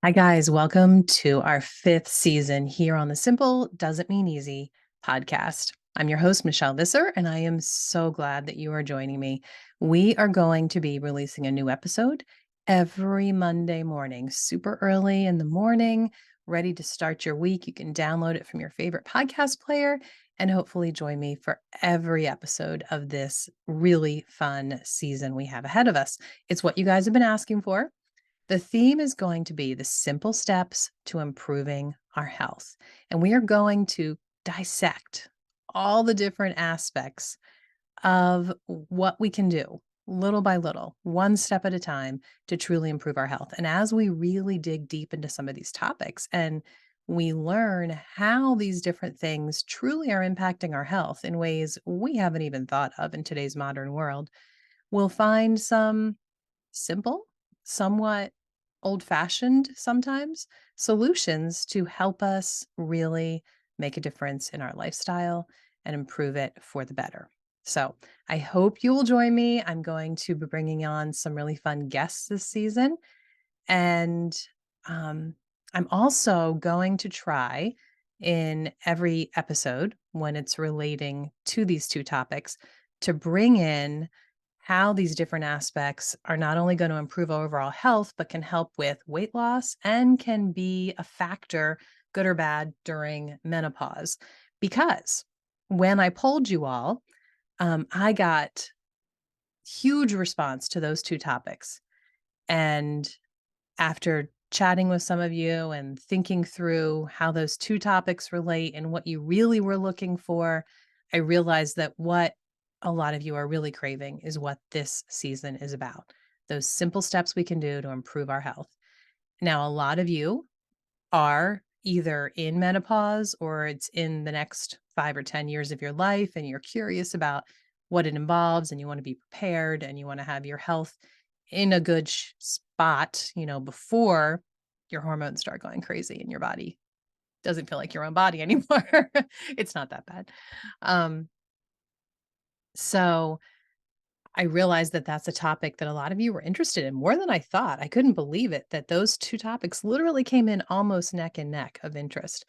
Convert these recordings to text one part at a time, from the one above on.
Hi, guys. Welcome to our fifth season here on the Simple Doesn't Mean Easy podcast. I'm your host, Michelle Visser, and I am so glad that you are joining me. We are going to be releasing a new episode every Monday morning, super early in the morning, ready to start your week. You can download it from your favorite podcast player and hopefully join me for every episode of this really fun season we have ahead of us. It's what you guys have been asking for. The theme is going to be the simple steps to improving our health. And we are going to dissect all the different aspects of what we can do little by little, one step at a time to truly improve our health. And as we really dig deep into some of these topics and we learn how these different things truly are impacting our health in ways we haven't even thought of in today's modern world, we'll find some simple, somewhat old fashioned sometimes solutions to help us really make a difference in our lifestyle and improve it for the better. So I hope you will join me. I'm going to be bringing on some really fun guests this season. And um, I'm also going to try in every episode when it's relating to these two topics to bring in how these different aspects are not only going to improve overall health, but can help with weight loss and can be a factor, good or bad, during menopause. Because when I polled you all, I got huge response to those two topics. And after chatting with some of you and thinking through how those two topics relate and what you really were looking for, I realized that what a lot of you are really craving is what this season is about. Those simple steps we can do to improve our health. Now, a lot of you are either in menopause or it's in the next 5 or 10 years of your life, and you're curious about what it involves, and you want to be prepared and you want to have your health in a good spot, before your hormones start going crazy and your body doesn't feel like your own body anymore. It's not that bad. Um, so I realized that that's a topic that a lot of you were interested in more than I thought. I couldn't believe it that those two topics literally came in almost neck and neck of interest.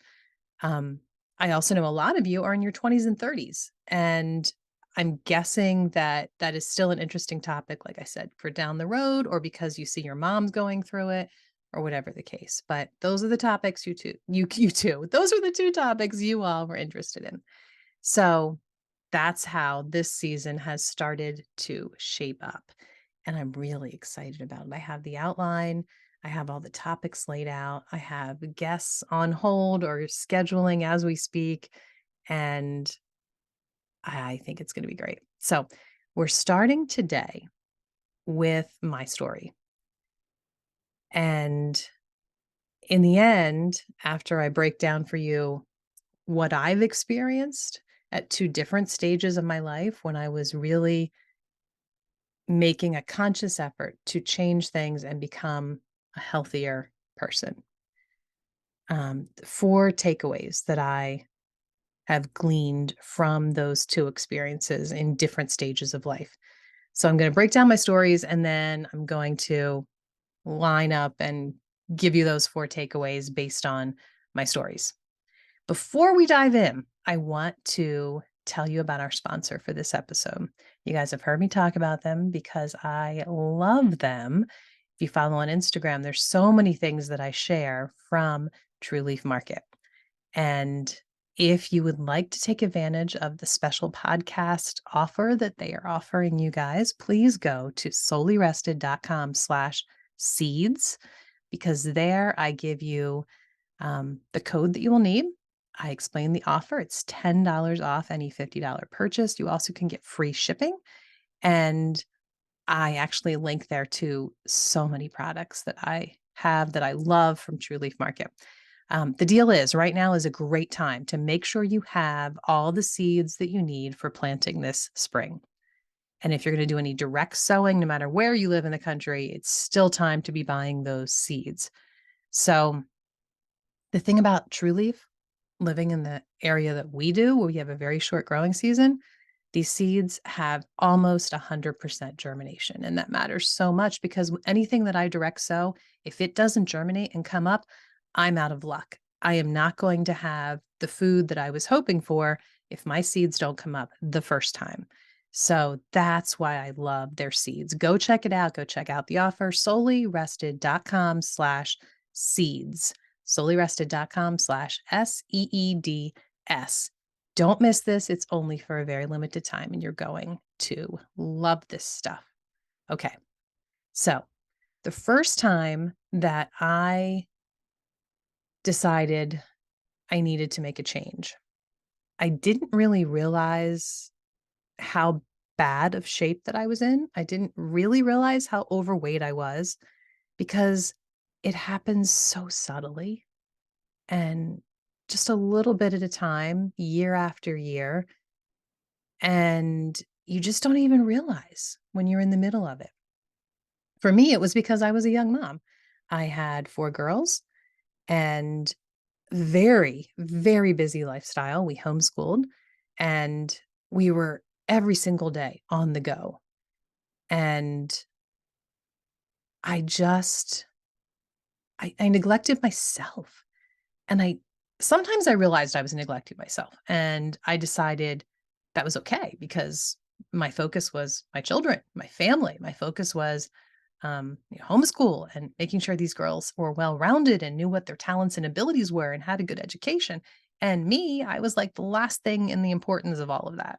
Um, I also know a lot of you are in your 20s and 30s, and I'm guessing that that is still an interesting topic, like I said, for down the road or because you see your mom's going through it or whatever the case. But those are the topics you two. Those are the two topics you all were interested in. So that's how this season has started to shape up. And I'm really excited about it. I have the outline, I have all the topics laid out, I have guests on hold or scheduling as we speak. And I think it's going to be great. So we're starting today with my story. And in the end, after I break down for you what I've experienced at two different stages of my life when I was really making a conscious effort to change things and become a healthier person. 4 takeaways that I have gleaned from those two experiences in different stages of life. So I'm going to break down my stories and then I'm going to line up and give you those 4 takeaways based on my stories. Before we dive in, I want to tell you about our sponsor for this episode. You guys have heard me talk about them because I love them. If you follow on Instagram, there's so many things that I share from True Leaf Market. And if you would like to take advantage of the special podcast offer that they are offering you guys, please go to soulyrested.com/seeds, because there I give you the code that you will need. I explain the offer. It's $10 off any $50 purchase. You also can get free shipping. And I actually link there to so many products that I have that I love from True Leaf Market. The deal is right now is a great time to make sure you have all the seeds that you need for planting this spring. And if you're going to do any direct sowing, no matter where you live in the country, it's still time to be buying those seeds. So the thing about True Leaf, living in the area that we do, where we have a very short growing season, These seeds have almost 100% germination, and that matters so much because anything that I direct sow, if it doesn't germinate and come up, I'm out of luck. I am not going to have the food that I was hoping for if my seeds don't come up the first time. So that's why I love their seeds. Go check it out. Go check out the offer, solelyrested.com/seeds. Solelyrested.com/SEEDS. Don't miss this. It's only for a very limited time, and you're going to love this stuff. Okay. So, the first time that I decided I needed to make a change, I didn't really realize how bad of shape that I was in. I didn't really realize how overweight I was because it happens so subtly and just a little bit at a time, year after year. And you just don't even realize when you're in the middle of it. For me, it was because I was a young mom. I had 4 girls and very, very busy lifestyle. We homeschooled and we were every single day on the go. And I just I neglected myself. And I sometimes I realized I was neglecting myself, and I decided that was okay because my focus was my children, my family. My focus was, homeschool and making sure these girls were well-rounded and knew what their talents and abilities were and had a good education. And me, I was like the last thing in the importance of all of that.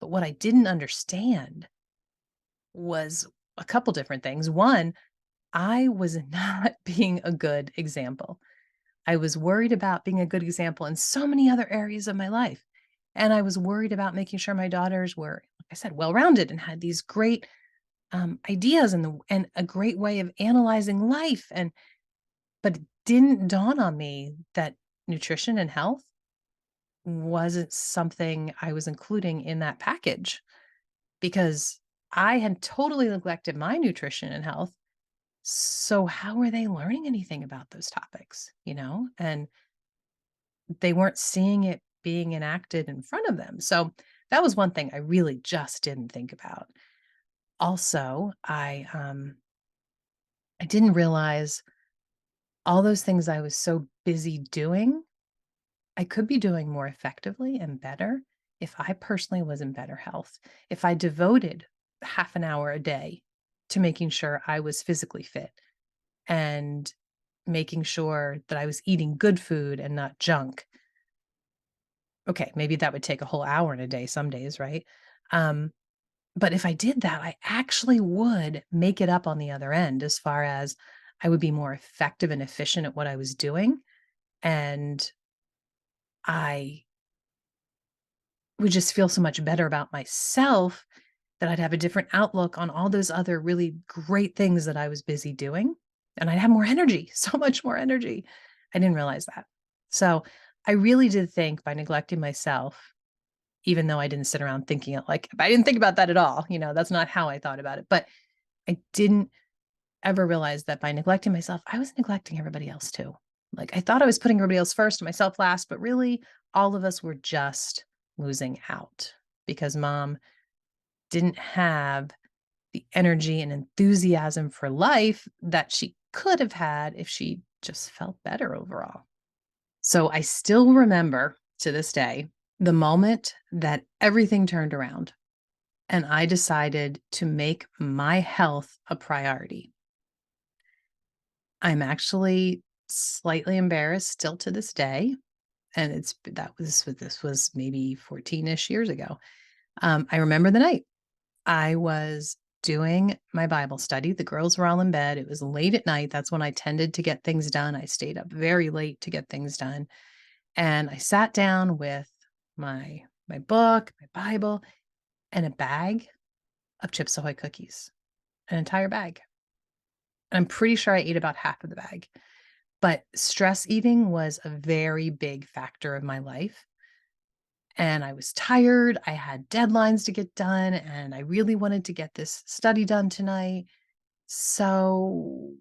But what I didn't understand was a couple different things. One, I was not being a good example. I was worried about being a good example in so many other areas of my life. And I was worried about making sure my daughters were, like I said, well-rounded and had these great ideas and a great way of analyzing life. But it didn't dawn on me that nutrition and health wasn't something I was including in that package because I had totally neglected my nutrition and health. So how are they learning anything about those topics? And they weren't seeing it being enacted in front of them. So that was one thing I really just didn't think about. Also, I didn't realize all those things I was so busy doing, I could be doing more effectively and better if I personally was in better health. If I devoted half an hour a day to making sure I was physically fit and making sure that I was eating good food and not junk. Okay, maybe that would take a whole hour in a day some days, right? Um, but if I did that, I actually would make it up on the other end as far as I would be more effective and efficient at what I was doing. And I would just feel so much better about myself that I'd have a different outlook on all those other really great things that I was busy doing. And I'd have more energy, so much more energy. I didn't realize that. So I really did think by neglecting myself, even though I didn't sit around thinking it like I didn't think about that at all. That's not how I thought about it. But I didn't ever realize that by neglecting myself, I was neglecting everybody else too. Like I thought I was putting everybody else first and myself last, but really all of us were just losing out because mom didn't have the energy and enthusiasm for life that she could have had if she just felt better overall. So I still remember to this day the moment that everything turned around and I decided to make my health a priority. I'm actually slightly embarrassed still to this day. And this was maybe 14-ish years ago. I remember the night I was doing my Bible study. The girls were all in bed. It was late at night. That's when I tended to get things done. I stayed up very late to get things done. And I sat down with my book, my Bible, and a bag of Chips Ahoy cookies, an entire bag. And I'm pretty sure I ate about half of the bag. But stress eating was a very big factor of my life. And I was tired. I had deadlines to get done, and I really wanted to get this study done tonight. So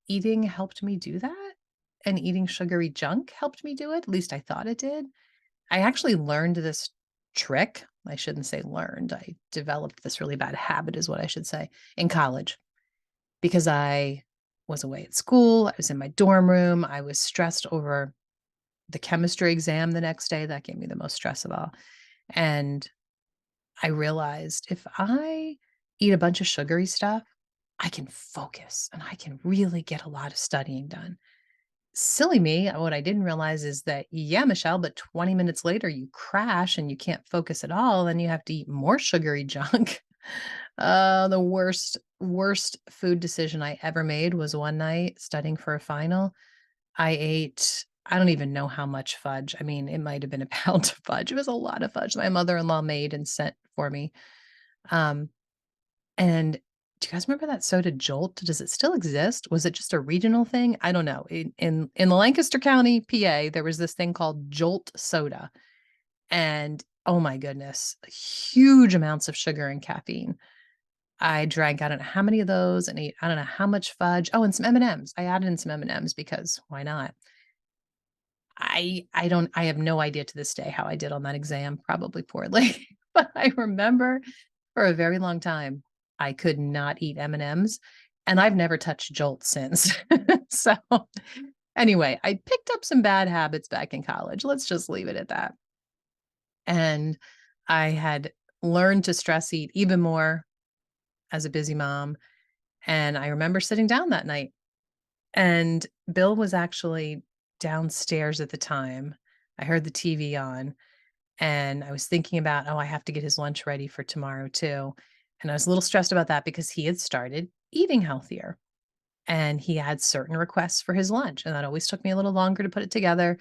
eating helped me do that. And eating sugary junk helped me do it. At least I thought it did. I actually learned this trick I shouldn't say learned. I developed this really bad habit, is what I should say, in college because I was away at school. I was in my dorm room. I was stressed over the chemistry exam the next day. That gave me the most stress of all. And I realized if I eat a bunch of sugary stuff, I can focus and I can really get a lot of studying done. Silly me, what I didn't realize is that, yeah, Michelle, but 20 minutes later you crash and you can't focus at all, and you have to eat more sugary junk. The worst food decision I ever made was one night studying for a final. I ate I don't even know how much fudge. I mean, it might have been a pound of fudge. It was a lot of fudge my mother-in-law made and sent for me. Um, and do you guys remember that soda Jolt? Does it still exist? Was it just a regional thing? I don't know. In Lancaster County, PA, there was this thing called Jolt soda. And oh my goodness, huge amounts of sugar and caffeine. I drank I don't know how many of those and ate I don't know how much fudge. Oh, and some M&Ms. I added in some M&Ms because why not? I have no idea to this day how I did on that exam, probably poorly. But I remember for a very long time, I could not eat M&Ms, and I've never touched Jolt since. So, anyway, I picked up some bad habits back in college, let's just leave it at that. And I had learned to stress eat even more as a busy mom, and I remember sitting down that night, and Bill was actually downstairs at the time. I heard the TV on, and I was thinking about, "Oh, I have to get his lunch ready for tomorrow too." And I was a little stressed about that because he had started eating healthier, and he had certain requests for his lunch, and that always took me a little longer to put it together.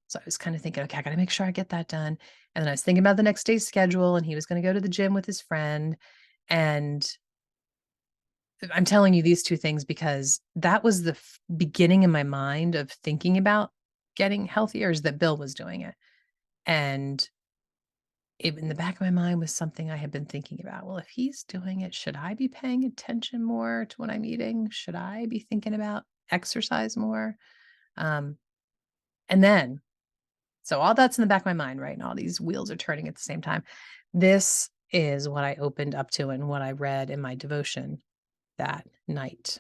So I was kinda thinking, "Okay, I gotta make sure I get that done." And then I was thinking about the next day's schedule, and he was gonna go to the gym with his friend, and I'm telling you these 2 things because that was the beginning in my mind of thinking about getting healthier is that Bill was doing it. And it in the back of my mind was something I had been thinking about. Well, if he's doing it, should I be paying attention more to what I'm eating? Should I be thinking about exercise more? Um, and then, so all that's in the back of my mind, right? And all these wheels are turning at the same time. This is what I opened up to and what I read in my devotion that night.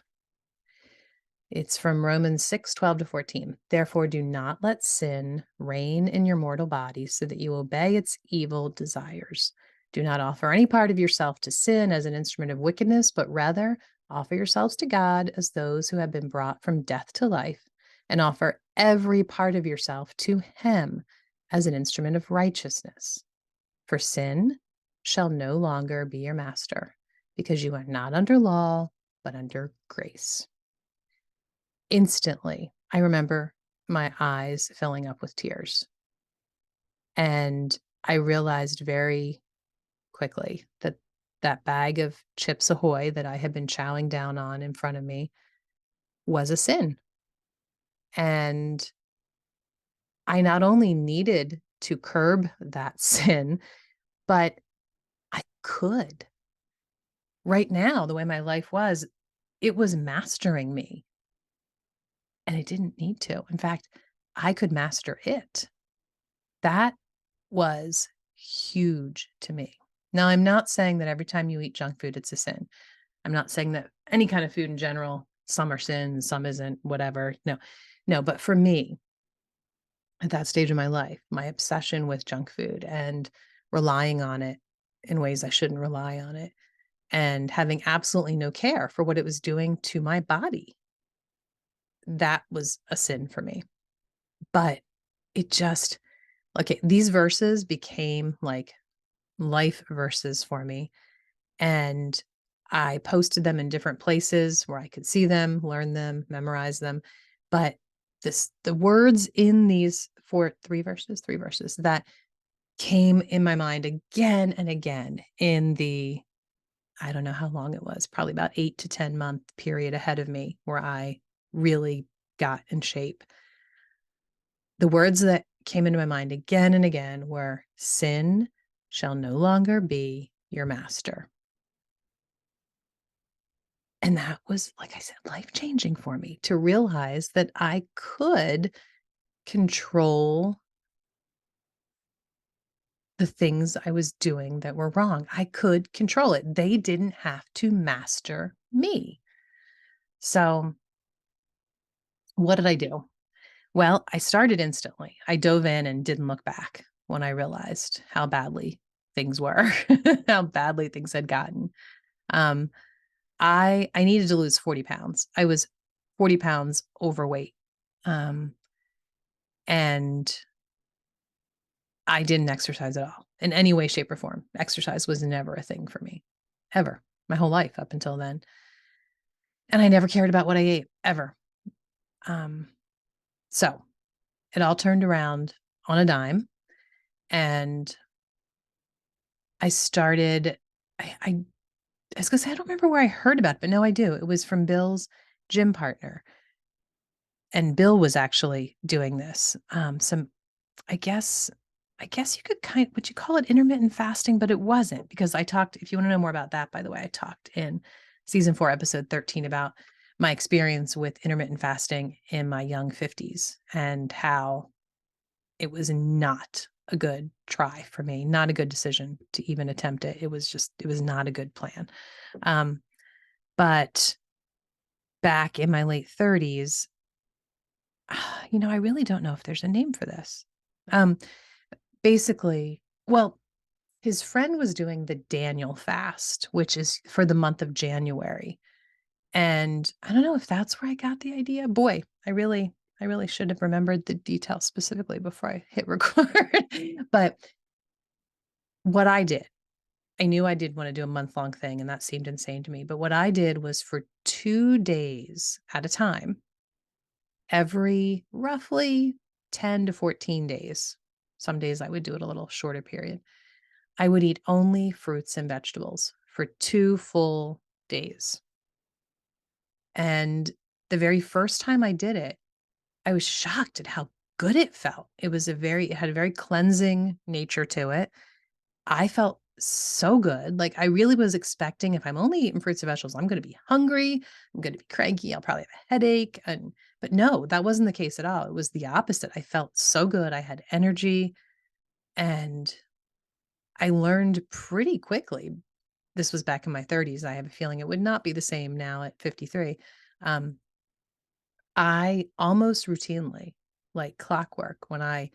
It's from Romans 6:12 to 14. Therefore, do not let sin reign in your mortal body so that you obey its evil desires. Do not offer any part of yourself to sin as an instrument of wickedness, but rather offer yourselves to God as those who have been brought from death to life, and offer every part of yourself to Him as an instrument of righteousness. For sin shall no longer be your master, because you are not under law, but under grace. Instantly, I remember my eyes filling up with tears, and I realized very quickly that that bag of Chips Ahoy that I had been chowing down on in front of me was a sin, and I not only needed to curb that sin, but I could. Right now, the way my life was, it was mastering me, and it didn't need to. In fact, I could master it. That was huge to me. Now, I'm not saying that every time you eat junk food, it's a sin. I'm not saying that any kind of food in general, some are sin, some isn't, whatever. No, no. But for me, at that stage of my life, my obsession with junk food and relying on it in ways I shouldn't rely on it and having absolutely no care for what it was doing to my body, that was a sin for me. But it just, okay, these verses became like life verses for me. And I posted them in different places where I could see them, learn them, memorize them. But the words in these three verses that came in my mind again and again in the, I don't know how long it was, probably about 8 to 10 month period ahead of me where I really got in shape. The words that came into my mind again and again were sin shall no longer be your master. And that was, like I said, life changing for me to realize that I could control the things I was doing that were wrong. I could control it. They didn't have to master me. So, what did I do? Well, I started instantly. I dove in and didn't look back when I realized how badly things were, how badly things had gotten. Um, I needed to lose 40 pounds. I was 40 pounds overweight. Um, and I didn't exercise at all in any way, shape, or form. Exercise was never a thing for me, ever, my whole life up until then. And I never cared about what I ate, ever. Um, so it all turned around on a dime. And I started, I was gonna say, I don't remember where I heard about it, but no, I do. It was from Bill's gym partner. And Bill was actually doing this. I guess I guess you could would you call it intermittent fasting? But it wasn't, because I talked, if you want to know more about that, by the way, I talked in season 4, episode 13 about my experience with intermittent fasting in my young 50s and how it was not a good try for me, not a good decision to even attempt it. It was not a good plan. Um, but back in my late 30s, I really don't know if there's a name for this. Um, basically, well, his friend was doing the Daniel fast, which is for the month of January. And I don't know if that's where I got the idea. Boy, I really should have remembered the details specifically before I hit record. But what I did, I knew I did want to do a month-long thing, and that seemed insane to me. But what I did was, for 2 days at a time, every roughly 10 to 14 days, some days I would do it a little shorter period, I would eat only fruits and vegetables for 2 full days. And the very first time I did it, I was shocked at how good it felt. It had a very cleansing nature to it. I felt so good. Like, I really was expecting, if I'm only eating fruits and vegetables, I'm gonna be hungry, I'm gonna be cranky, I'll probably have a headache, but no, that wasn't the case at all. It was the opposite. I felt so good. I had energy, and I learned pretty quickly. This was back in my 30s. I have a feeling it would not be the same now at 53. Um, I almost routinely, like clockwork, when I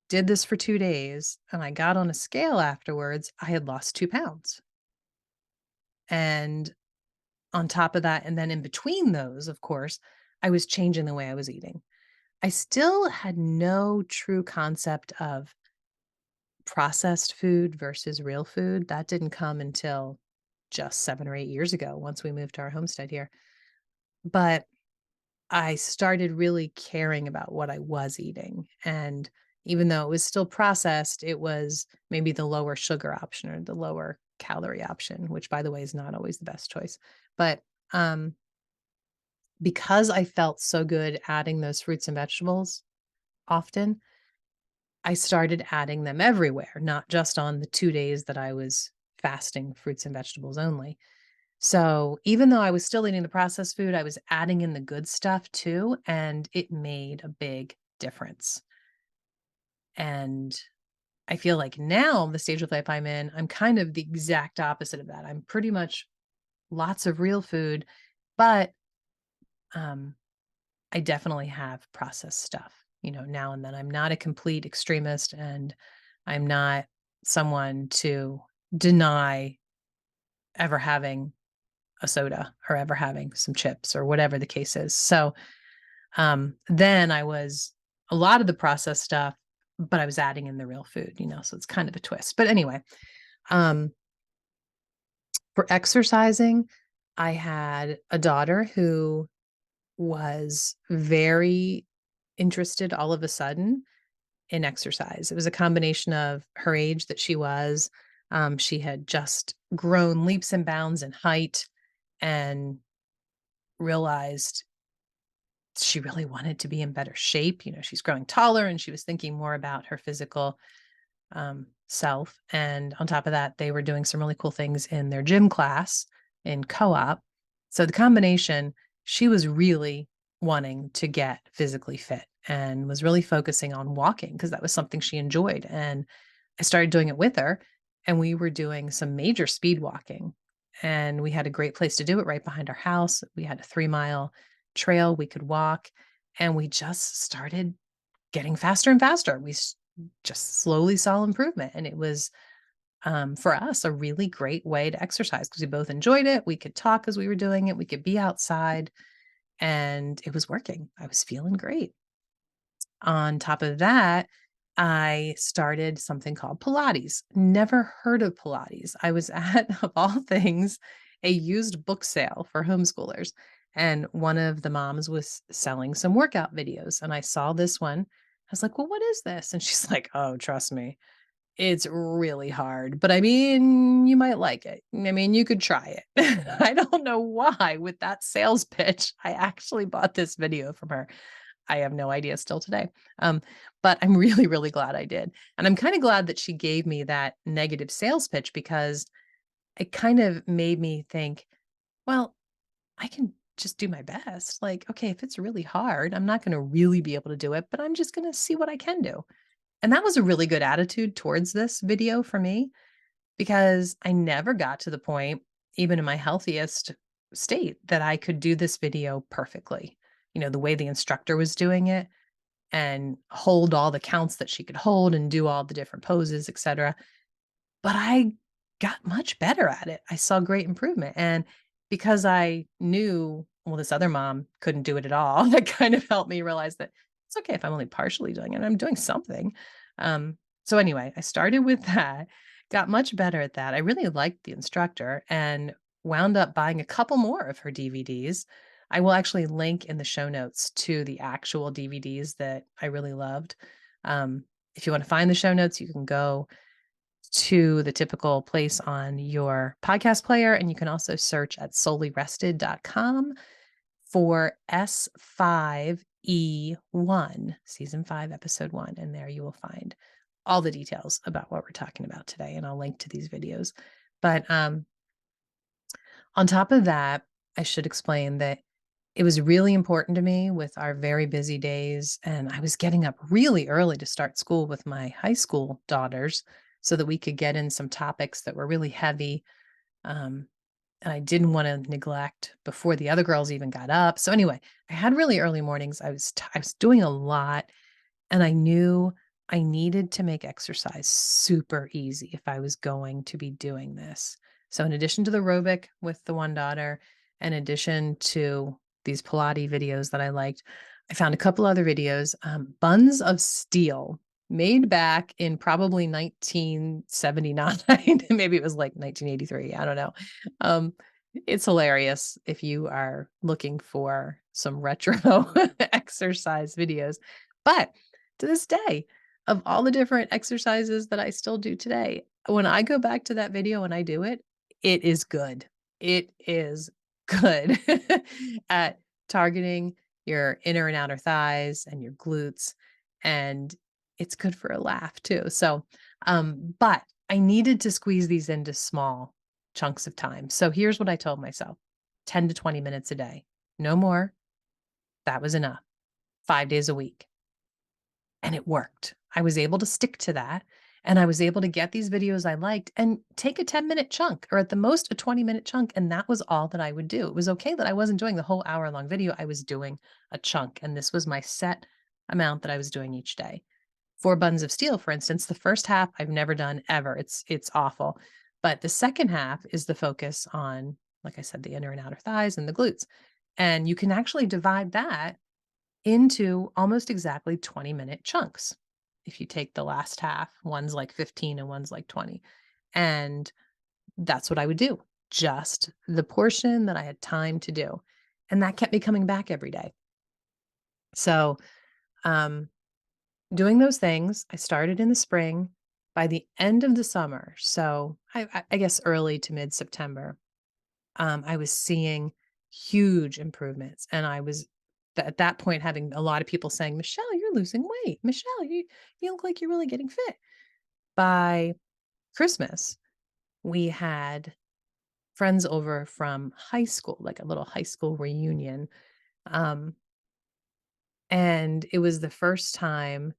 did this for 2 days and I got on a scale afterwards, I had lost 2 pounds. And on top of that, and then in between those, of course, I was changing the way I was eating. I still had no true concept of processed food versus real food. That didn't come until just 7 or 8 years ago, once we moved to our homestead here. But I started really caring about what I was eating, and even though it was still processed, it was maybe the lower sugar option or the lower calorie option, which, by the way, is not always the best choice. But, because I felt so good adding those fruits and vegetables often, I started adding them everywhere, not just on the 2 days that I was fasting fruits and vegetables only. So, even though I was still eating the processed food, I was adding in the good stuff too, and it made a big difference. And I feel like now, the stage of life I'm in, I'm kind of the exact opposite of that. I'm pretty much lots of real food, but um, I definitely have processed stuff, now and then. I'm not a complete extremist, and I'm not someone to deny ever having a soda or ever having some chips or whatever the case is. So, then I was a lot of the processed stuff, but I was adding in the real food, so it's kind of a twist. But anyway, um, for exercising, I had a daughter who was very interested all of a sudden in exercise. It was a combination of her age that she was. She had just grown leaps and bounds in height and realized she really wanted to be in better shape. She's growing taller, and she was thinking more about her physical self. And on top of that, they were doing some really cool things in their gym class in co-op. So the combination, she was really wanting to get physically fit and was really focusing on walking because that was something she enjoyed. And I started doing it with her, and we were doing some major speed walking, and we had a great place to do it right behind our house. We had a 3-mile trail we could walk, and we just started getting faster and faster. Just slowly saw improvement, and it was, for us, a really great way to exercise because we both enjoyed it. We could talk as we were doing it. We could be outside, and it was working. I was feeling great. On top of that, I started something called Pilates. Never heard of Pilates. I was at, of all things, a used book sale for homeschoolers, and one of the moms was selling some workout videos, and I saw this one. I was like, "Well, what is this?" And she's like, "Oh, trust me. It's really hard, but I mean, you might like it. I mean, you could try it." I don't know why with that sales pitch, I actually bought this video from her. I have no idea still today. Um, but I'm really, really glad I did. And I'm kind of glad that she gave me that negative sales pitch because it kind of made me think, well, I can just do my best. Like, okay, if it's really hard, I'm not going to really be able to do it, but I'm just going to see what I can do. And that was a really good attitude towards this video for me because I never got to the point, even in my healthiest state, that I could do this video perfectly. The way the instructor was doing it and hold all the counts that she could hold and do all the different poses, etcetera. But I got much better at it. I saw great improvement, and because I knew, well, this other mom couldn't do it at all, that kind of helped me realize that it's okay if I'm only partially doing it, I'm doing something. So anyway, I started with that, got much better at that. I really liked the instructor and wound up buying a couple more of her DVDs. I will actually link in the show notes to the actual DVDs that I really loved. If you wanna find the show notes, you can go to the typical place on your podcast player. And you can also search at solelyrested.com for S5E1, season 5, episode 1. And there you will find all the details about what we're talking about today. And I'll link to these videos. But on top of that, I should explain that it was really important to me with our very busy days, and I was getting up really early to start school with my high school daughters so that we could get in some topics that were really heavy. Um, and I didn't want to neglect before the other girls even got up. So anyway, I had really early mornings. I was doing a lot, and I knew I needed to make exercise super easy if I was going to be doing this. So, in addition to the aerobic with the one daughter, in addition to these Pilates videos that I liked, I found a couple other videos. Buns of Steel, made back in probably 1979. Maybe it was like 1983. I don't know. Um, it's hilarious if you are looking for some retro exercise videos. But to this day, of all the different exercises that I still do today, when I go back to that video and I do it, it is good. It is good at targeting your inner and outer thighs and your glutes, and it's good for a laugh too. So, but I needed to squeeze these into small chunks of time. So here's what I told myself: 10 to 20 minutes a day, no more. That was enough. 5 days a week. And it worked. I was able to stick to that, and I was able to get these videos I liked and take a 10-minute chunk or at the most a 20-minute chunk, and that was all that I would do. It was okay that I wasn't doing the whole hour-long video, I was doing a chunk, and this was my set amount that I was doing each day. For Buns of Steel, for instance, the first half I've never done ever. It's awful. But the second half is the focus on, like I said, the inner and outer thighs and the glutes. And you can actually divide that into almost exactly 20-minute chunks. If you take the last half, one's like 15 and one's like 20. And that's what I would do, just the portion that I had time to do. And that kept me coming back every day. So, um, doing those things, I started in the spring. By the end of the summer, so I guess early to mid September, I was seeing huge improvements, and I was at that point having a lot of people saying, "Michelle, you're losing weight. Michelle, you look like you're really getting fit." By Christmas, we had friends over from high school, like a little high school reunion, um, and it was the first time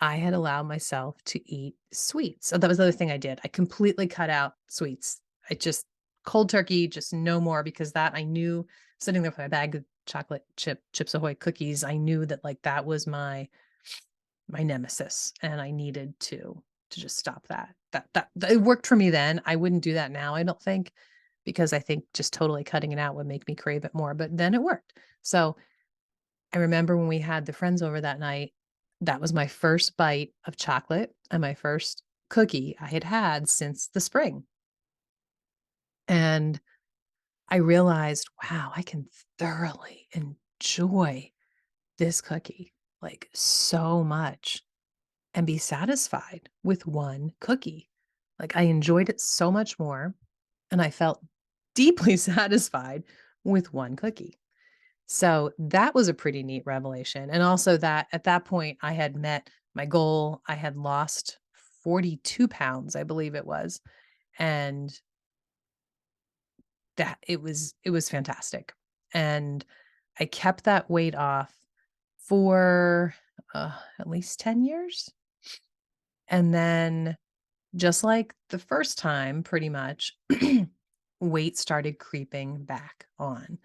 I had allowed myself to eat sweets. So that was the other thing I did. I completely cut out sweets. I just cold turkey, just no more because that I knew sitting there with my bag of Chips Ahoy cookies, I knew that like that was my nemesis and I needed to just stop that. That it worked for me then. I wouldn't do that now, I don't think, because I think just totally cutting it out would make me crave it more, but then it worked. So I remember when we had the friends over that night, that was my first bite of chocolate and my first cookie I had had since the spring. And I realized, wow, I can thoroughly enjoy this cookie like so much and be satisfied with one cookie. Like I enjoyed it so much more and I felt deeply satisfied with one cookie. So that was a pretty neat revelation. And also that at that point, I had met my goal. I had lost 42 pounds, I believe it was. And that it was fantastic. And I kept that weight off for at least 10 years. And then just like the first time, pretty much, weight started creeping back on.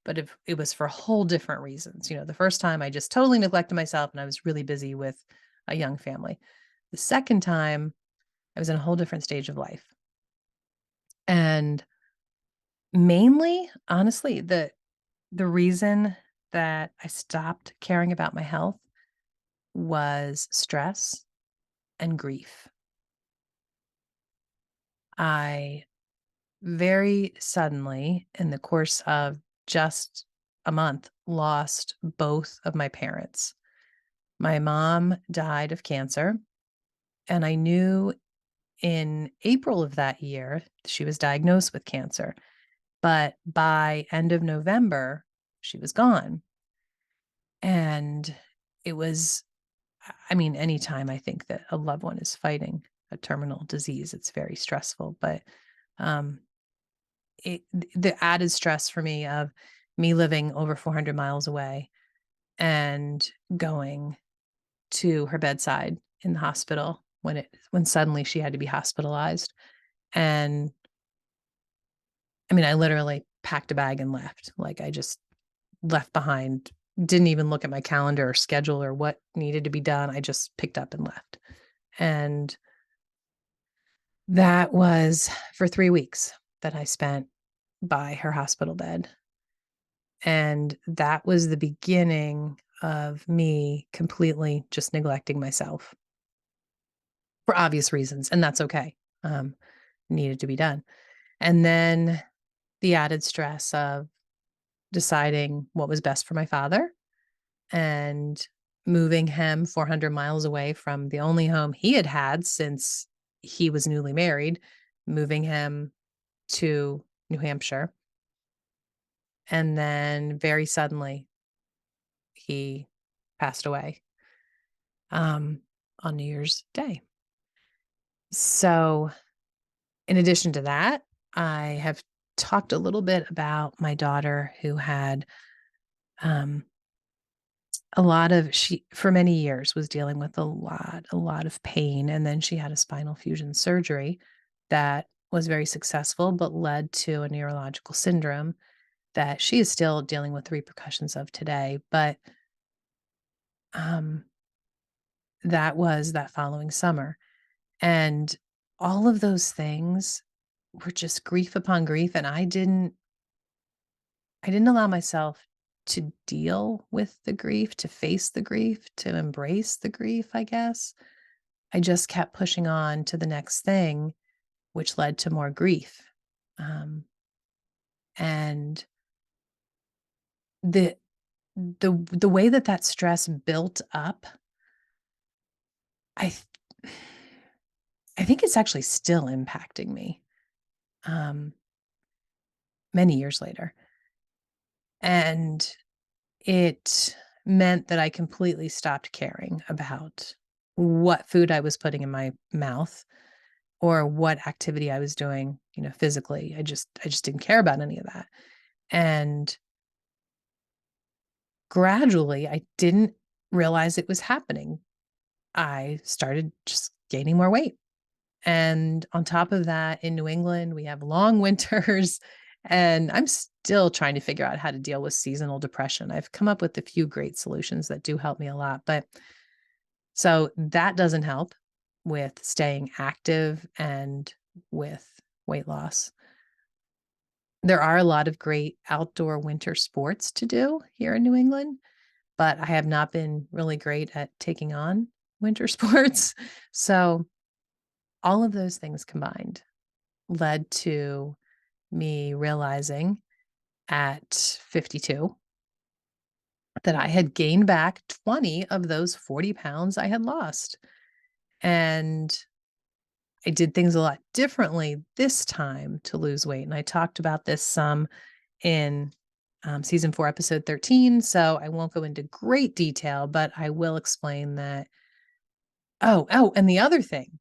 But if it was for whole different reasons. The first time I just totally neglected myself and I was really busy with a young family. The second time, I was in a whole different stage of life. And mainly, honestly, the reason that I stopped caring about my health was stress and grief. I very suddenly, in the course of just a month, lost both of my parents. My mom died of cancer, and I knew in April of that year she was diagnosed with cancer, but by end of November, she was gone. And it was I mean, anytime I think that a loved one is fighting a terminal disease, it's very stressful, but, um the added stress for me of me living over 400 miles away and going to her bedside in the hospital when suddenly she had to be hospitalized. And I mean, I literally packed a bag and left. Like I just left behind, didn't even look at my calendar or schedule or what needed to be done. I just picked up and left. And that was for 3 weeks that I spent by her hospital bed. And that was the beginning of me completely just neglecting myself for obvious reasons, and that's okay. Um, Needed to be done. And then the added stress of deciding what was best for my father and moving him 400 miles away from the only home he had had since he was newly married, moving him to New Hampshire. And then very suddenly, he passed away um, on New Year's Day. So, in addition to that, I have talked a little bit about my daughter who had um, a lot of, she, for many years, was dealing with a lot of pain. And then she had a spinal fusion surgery that was very successful, but led to a neurological syndrome that she is still dealing with the repercussions of today. But um, that was that following summer. And all of those things were just grief upon grief, and I didn't allow myself to deal with the grief, to face the grief, to embrace the grief, I guess. I just kept pushing on to the next thing, which led to more grief. Um, and the the way that that stress built up, I th I think it's actually still impacting me, um, many years later. And it meant that I completely stopped caring about what food I was putting in my mouth or what activity I was doing, physically. I just didn't care about any of that. And gradually, I didn't realize it was happening. I started just gaining more weight. And on top of that, in New England, we have long winters, and I'm still trying to figure out how to deal with seasonal depression. I've come up with a few great solutions that do help me a lot, but so that doesn't help with staying active and with weight loss. There are a lot of great outdoor winter sports to do here in New England, but I have not been really great at taking on winter sports. So all of those things combined led to me realizing at 52 that I had gained back 20 of those 40 pounds I had lost. And I did things a lot differently this time to lose weight. And I talked about this some in season 4, episode 13. So I won't go into great detail, but I will explain that. And the other thing,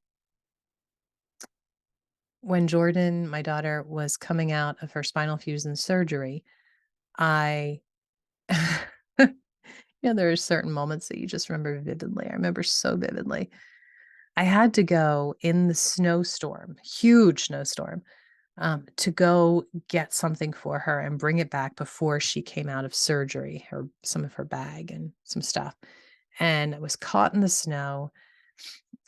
when Jordan, my daughter, was coming out of her spinal fusion surgery, I there are certain moments that you just remember vividly. I remember so vividly. I had to go in the snowstorm, huge snowstorm, to go get something for her and bring it back before she came out of surgery, some of her bag and some stuff. And I was caught in the snow.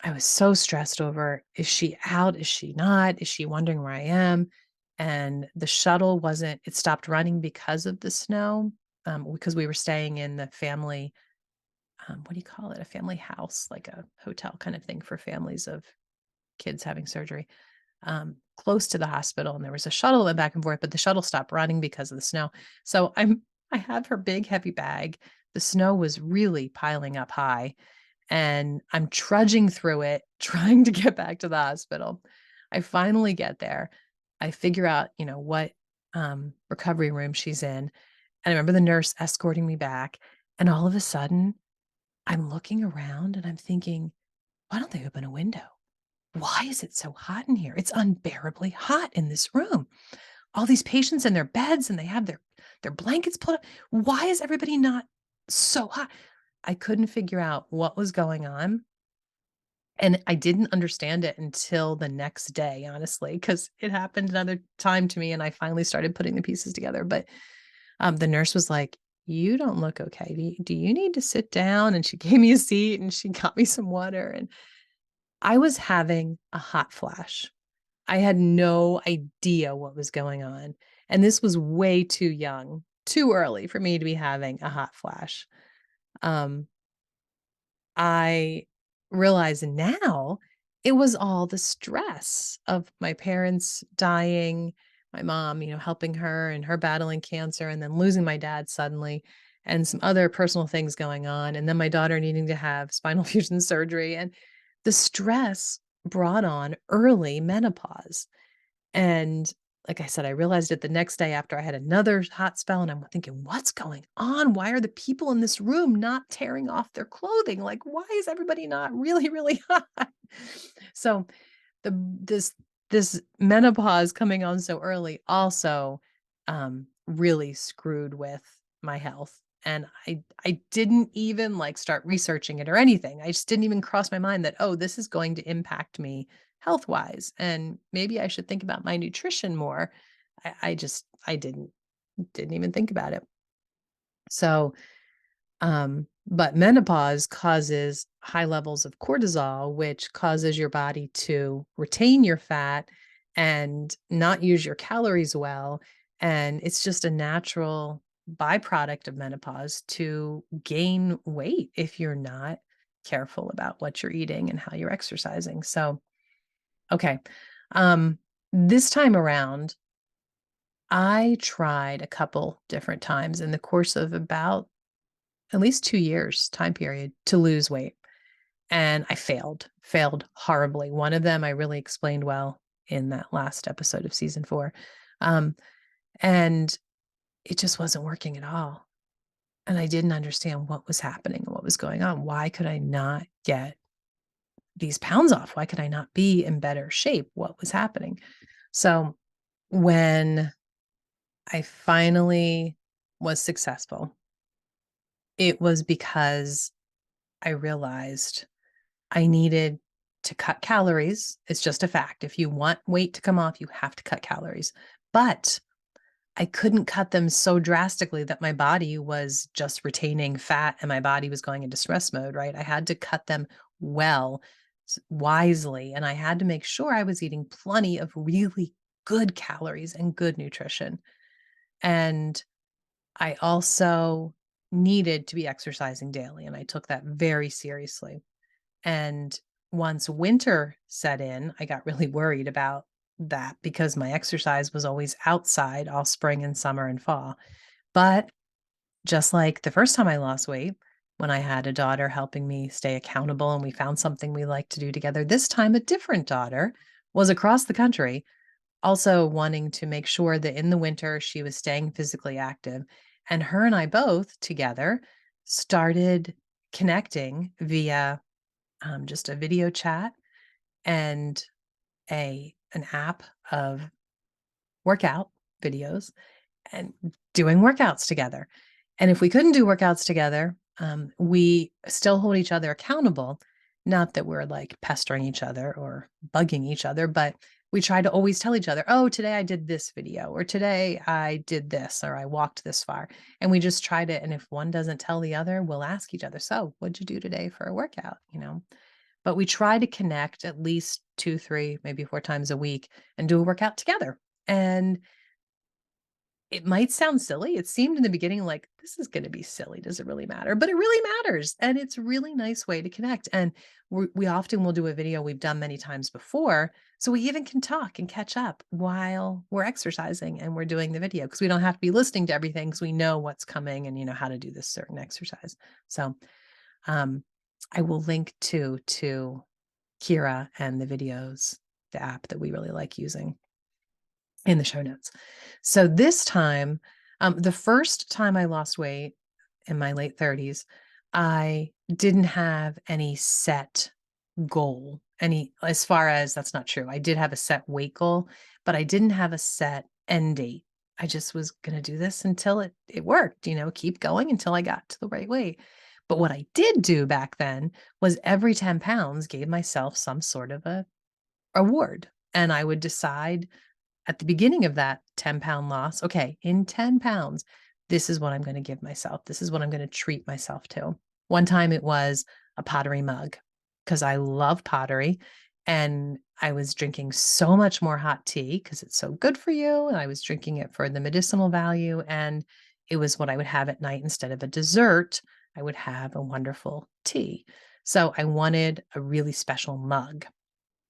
I was so stressed over, is she out? Is she not? Is she wondering where I am? And the shuttle it stopped running because of the snow, because we were staying in the family, what do you call it? A family house, like a hotel kind of thing for families of kids having surgery, close to the hospital. And there was a shuttle that went back and forth, but the shuttle stopped running because of the snow. So I have her big, heavy bag. The snow was really piling up high, and I'm trudging through it, trying to get back to the hospital. I finally get there. I figure out, what recovery room she's in. And I remember the nurse escorting me back. And all of a sudden, I'm looking around and I'm thinking, why don't they open a window? Why is it so hot in here? It's unbearably hot in this room. All these patients in their beds and they have their blankets pulled up. Why is everybody not so hot? I couldn't figure out what was going on. And I didn't understand it until the next day, honestly, because it happened another time to me and I finally started putting the pieces together. But the nurse was like, "You don't look okay. Do you need to sit down?" And she gave me a seat and she got me some water. And I was having a hot flash. I had no idea what was going on. And this was way too young, too early for me to be having a hot flash. Um, I realize now it was all the stress of my parents dying, my mom, helping her and her battling cancer, and then losing my dad suddenly, and some other personal things going on. And then my daughter needing to have spinal fusion surgery. And the stress brought on early menopause. And like I said, I realized it the next day after I had another hot spell, and I'm thinking, what's going on? Why are the people in this room not tearing off their clothing? Like, why is everybody not really, really hot? So the this menopause coming on so early also really screwed with my health. And I didn't even like start researching it or anything. I just didn't even cross my mind that, oh, this is going to impact me health wise. And maybe I should think about my nutrition more. I didn't even think about it. So but menopause causes high levels of cortisol, which causes your body to retain your fat and not use your calories well. And it's just a natural byproduct of menopause to gain weight if you're not careful about what you're eating and how you're exercising. So, okay. This time around, I tried a couple different times in the course of about at least 2 years time period to lose weight. And I failed horribly. One of them I really explained well in that last episode of season 4. Um, and it just wasn't working at all. And I didn't understand what was happening and what was going on. Why could I not get these pounds off? Why could I not be in better shape? What was happening? So when I finally was successful, it was because I realized I needed to cut calories. It's just a fact. If you want weight to come off, you have to cut calories. But I couldn't cut them so drastically that my body was just retaining fat and my body was going into stress mode, right? I had to cut them well, wisely, and I had to make sure I was eating plenty of really good calories and good nutrition. And I also needed to be exercising daily, and I took that very seriously. And once winter set in, I got really worried about that because my exercise was always outside all spring and summer and fall. But just like the first time I lost weight, when I had a daughter helping me stay accountable and we found something we liked to do together, this time a different daughter was across the country, also wanting to make sure that in the winter she was staying physically active. And her and I both together started connecting via just a video chat and an app of workout videos and doing workouts together. And if we couldn't do workouts together, we still hold each other accountable. Not that we're like pestering each other or bugging each other, but we try to always tell each other, oh, today I did this video, or today I did this, or I walked this far. And we just try to, and if one doesn't tell the other, we'll ask each other, so what'd you do today for a workout? But we try to connect at least 2, 3, maybe 4 times a week and do a workout together. And it might sound silly. It seemed in the beginning like, "This is gonna be silly. Does it really matter?" But it really matters, and it's a really nice way to connect, and we often will do a video we've done many times before, so we even can talk and catch up while we're exercising and we're doing the video because we don't have to be listening to everything because we know what's coming and how to do this certain exercise. So, um, I will link to Kira and the videos, the app that we really like using in the show notes. So this time, the first time I lost weight in my late 30s, I didn't have any set goal. Any as far as that's not true. I did have a set weight goal, but I didn't have a set end date. I just was gonna do this until it worked, keep going until I got to the right weight. But what I did do back then was every 10 pounds gave myself some sort of a award. And I would decide at the beginning of that 10-pound loss, okay, in 10 pounds, this is what I'm gonna give myself. This is what I'm gonna treat myself to. One time it was a pottery mug because I love pottery, and I was drinking so much more hot tea because it's so good for you, and I was drinking it for the medicinal value, and it was what I would have at night instead of a dessert. I would have a wonderful tea. So I wanted a really special mug.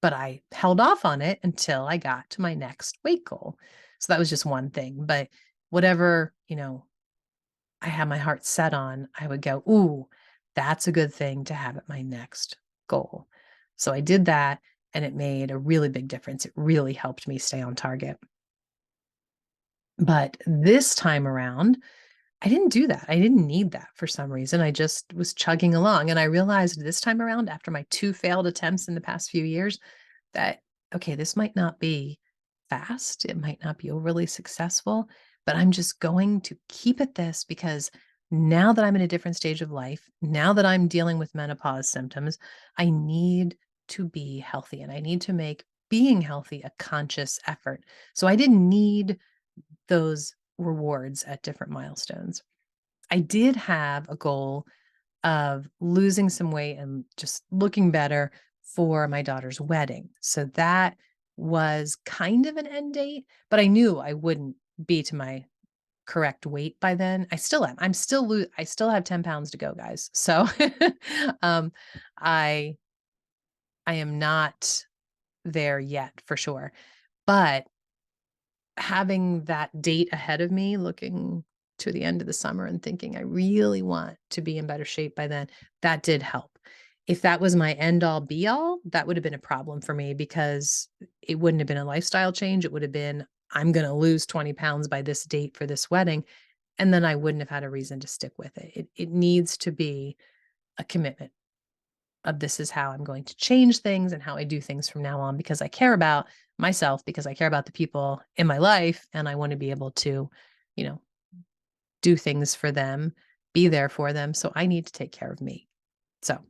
But I held off on it until I got to my next weight goal. So that was just one thing, but whatever, I had my heart set on, I would go, "Ooh, that's a good thing to have at my next goal." So I did that, and it made a really big difference. It really helped me stay on target. But this time around, I didn't do that. I didn't need that for some reason. I just was chugging along, and I realized this time around, after my 2 failed attempts in the past few years, that, okay, this might not be fast, it might not be overly successful, but I'm just going to keep at this because now that I'm in a different stage of life, now that I'm dealing with menopause symptoms, I need to be healthy and I need to make being healthy a conscious effort. So I didn't need those rewards at different milestones. I did have a goal of losing some weight and just looking better for my daughter's wedding. So that was kind of an end date, but I knew I wouldn't be to my correct weight by then. I still am. I still have 10 pounds to go, guys. So um I I am not there yet for sure. But having that date ahead of me, looking to the end of the summer and thinking I really want to be in better shape by then, that did help. If that was my end all be all, that would have been a problem for me because it wouldn't have been a lifestyle change. It would have been, I'm going to lose 20 pounds by this date for this wedding. And then I wouldn't have had a reason to stick with it. It needs to be a commitment of this is how I'm going to change things and how I do things from now on because I care about myself, because I care about the people in my life, and I want to be able to, you know, do things for them, be there for them. So I need to take care of me. So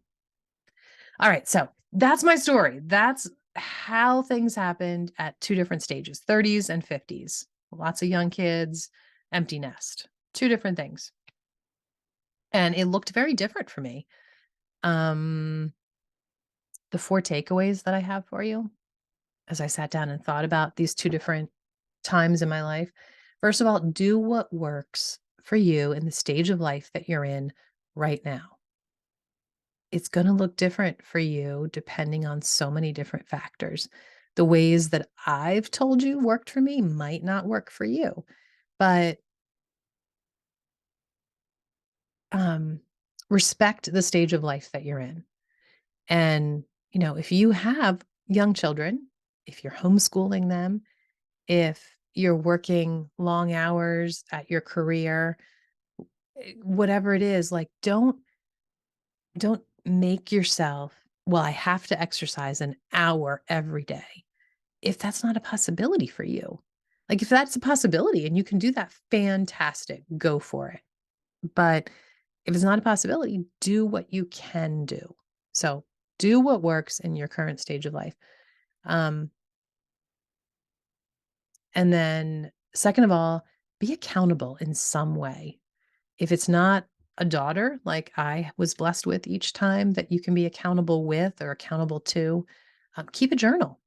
All right, so that's my story. That's how things happened at 2 different stages, 30s and 50s. Lots of young kids, empty nest, 2 different things. And it looked very different for me. Um, the 4 takeaways that I have for you as I sat down and thought about these 2 different times in my life. First of all, do what works for you in the stage of life that you're in right now. It's gonna look different for you depending on so many different factors. The ways that I've told you worked for me might not work for you, but, um, respect the stage of life that you're in. And, if you have young children, if you're homeschooling them, if you're working long hours at your career, whatever it is, like, don't make yourself, "Well, I have to exercise an hour every day." If that's not a possibility for you. Like, if that's a possibility and you can do that, fantastic, go for it. But if it's not a possibility, do what you can do. So, do what works in your current stage of life. Um, and then second of all, be accountable in some way. If it's not a daughter like I was blessed with each time that you can be accountable with or accountable to, keep a journal.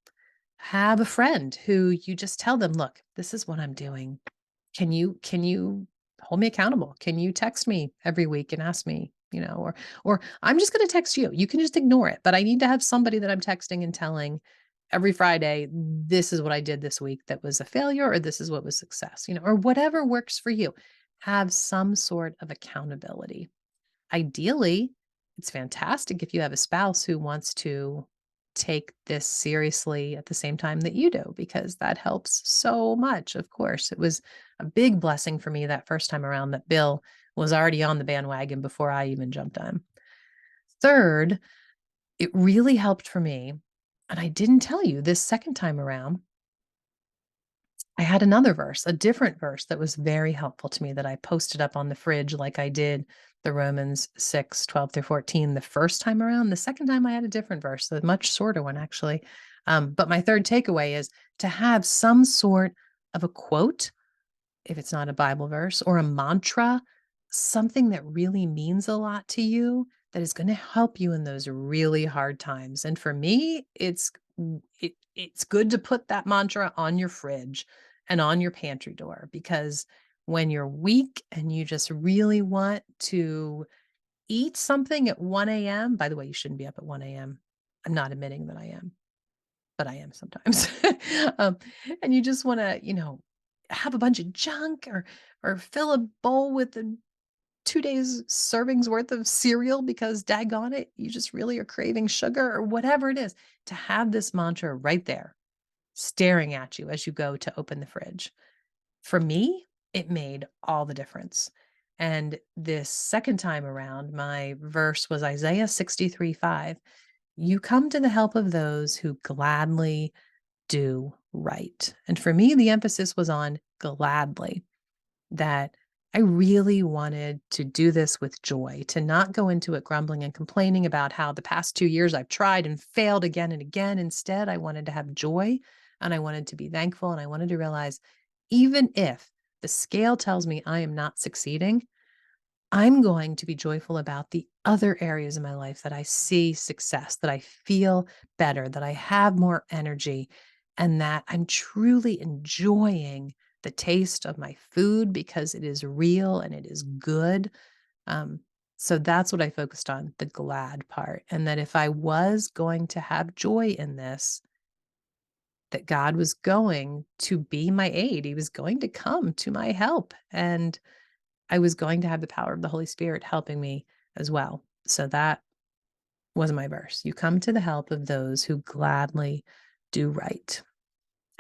Have a friend who you just tell them, "Look, this is what I'm doing. Can you hold me accountable? Can you text me every week and ask me, or I'm just gonna text you. You can just ignore it, but I need to have somebody that I'm texting and telling every Friday, this is what I did this week that was a failure, or this is what was success, or whatever works for you. Have some sort of accountability. Ideally, it's fantastic if you have a spouse who wants to take this seriously at the same time that you do, because that helps so much. Of course, it was a big blessing for me that first time around that Bill was already on the bandwagon before I even jumped on. Third, it really helped for me. And I didn't tell you this second time around, I had another verse, a different verse that was very helpful to me that I posted up on the fridge like I did the Romans 6:12 through 14 the first time around. The second time I had a different verse, a much shorter one actually. But my third takeaway is to have some sort of a quote, if it's not a Bible verse, or a mantra, something that really means a lot to you that is going to help you in those really hard times. And for me, it's good to put that mantra on your fridge and on your pantry door, because when you're weak and you just really want to eat something at 1 a.m., by the way, you shouldn't be up at 1 a.m. I'm not admitting that I am, but I am sometimes. um, and you just want to, have a bunch of junk, or fill a bowl with the 2 days servings worth of cereal because daggone it, you just really are craving sugar or whatever it is. To have this mantra right there, staring at you as you go to open the fridge. For me, it made all the difference. And this second time around, my verse was Isaiah 63:5. You come to the help of those who gladly do right. And for me, the emphasis was on gladly, that I really wanted to do this with joy, to not go into it grumbling and complaining about how the past 2 years I've tried and failed again and again. Instead, I wanted to have joy and I wanted to be thankful. And I wanted to realize, even if the scale tells me I am not succeeding, I'm going to be joyful about the other areas of my life that I see success, that I feel better, that I have more energy, and that I'm truly enjoying the taste of my food because it is real and it is good. Um, so that's what I focused on, the glad part. And that if I was going to have joy in this, that God was going to be my aid. He was going to come to my help. And I was going to have the power of the Holy Spirit helping me as well. So that was my verse. You come to the help of those who gladly do right.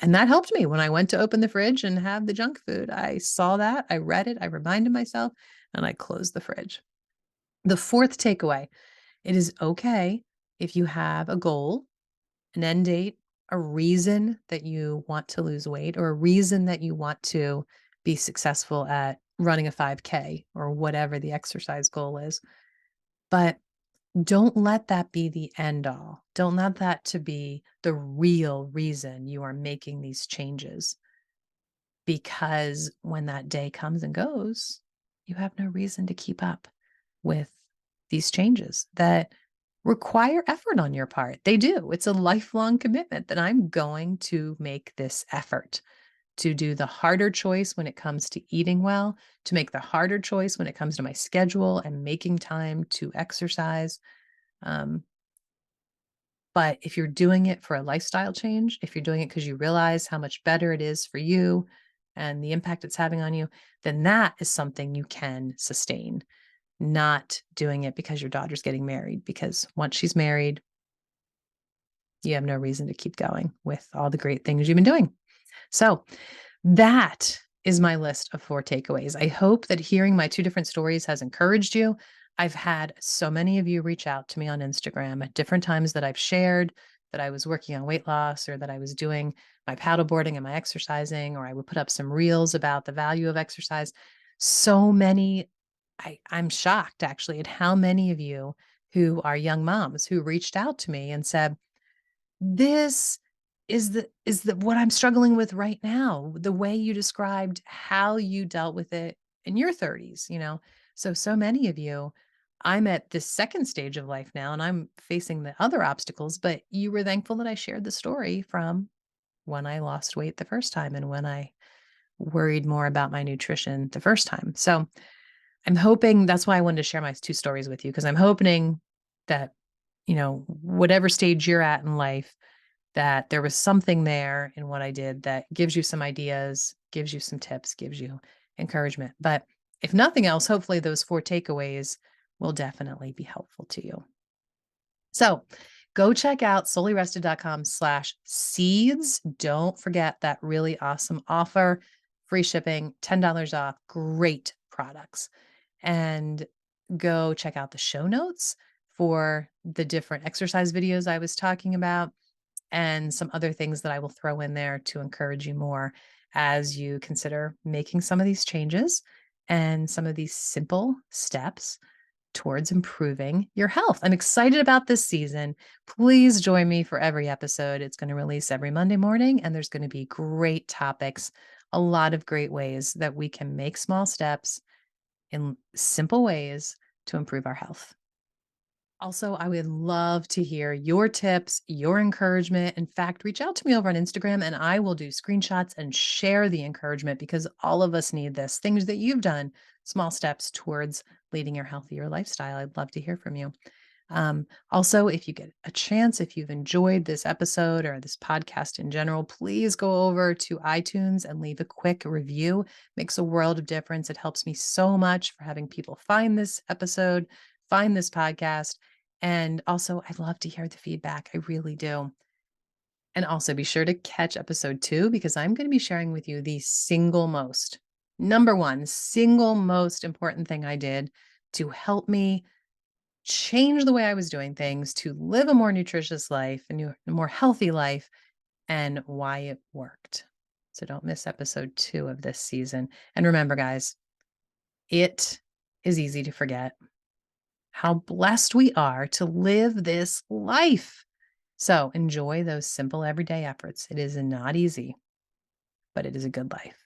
And that helped me when I went to open the fridge and have the junk food. I saw that, I read it, I reminded myself, and I closed the fridge. The fourth takeaway: it is okay if you have a goal, an end date, a reason that you want to lose weight, or a reason that you want to be successful at running a 5K or whatever the exercise goal is. But Don't let that be the end all. Don't let that to be the real reason you are making these changes, because when that day comes and goes, you have no reason to keep up with these changes that require effort on your part. They do. It's a lifelong commitment that I'm going to make this effort to do the harder choice when it comes to eating well, to make the harder choice when it comes to my schedule and making time to exercise. Um, but if you're doing it for a lifestyle change, if you're doing it because you realize how much better it is for you and the impact it's having on you, then that is something you can sustain, not doing it because your daughter's getting married. Because once she's married, you have no reason to keep going with all the great things you've been doing. So, that is my list of 4 takeaways. I hope that hearing my 2 different stories has encouraged you. I've had so many of you reach out to me on Instagram at different times that I've shared that I was working on weight loss, or that I was doing my paddleboarding and my exercising, or I would put up some reels about the value of exercise. So many, I'm shocked actually at how many of you who are young moms who reached out to me and said, this is the what I'm struggling with right now, the way you described how you dealt with it in your 30s, you know? So many of you, I'm at this second stage of life now, and I'm facing the other obstacles, but you were thankful that I shared the story from when I lost weight the first time and when I worried more about my nutrition the first time. So, I'm hoping that's why I wanted to share my 2 stories with you, because I'm hoping that, whatever stage you're at in life, that there was something there in what I did that gives you some ideas, gives you some tips, gives you encouragement. But if nothing else, hopefully those 4 takeaways will definitely be helpful to you. So go check out solelyrested.com/seeds. Don't forget that really awesome offer, free shipping, $10 off, great products. And go check out the show notes for the different exercise videos I was talking about, and some other things that I will throw in there to encourage you more as you consider making some of these changes and some of these simple steps towards improving your health. I'm excited about this season. Please join me for every episode. It's going to release every Monday morning, and there's going to be great topics, a lot of great ways that we can make small steps in simple ways to improve our health. Also, I would love to hear your tips, your encouragement. In fact, reach out to me over on Instagram and I will do screenshots and share the encouragement, because all of us need this. Things that you've done, small steps towards leading your healthier lifestyle. I'd love to hear from you. Also, if you get a chance, if you've enjoyed this episode or this podcast in general, please go over to iTunes and leave a quick review. Makes a world of difference. It helps me so much for having people find this episode, find this podcast. And also, I love to hear the feedback. I really do. And also be sure to catch episode 2, because I'm going to be sharing with you the number one, single most important thing I did to help me change the way I was doing things, to live a more nutritious life, a more healthy life, and why it worked. So don't miss episode 2 of this season. And remember, guys, it is easy to forget how blessed we are to live this life. So enjoy those simple everyday efforts. It is not easy, but it is a good life.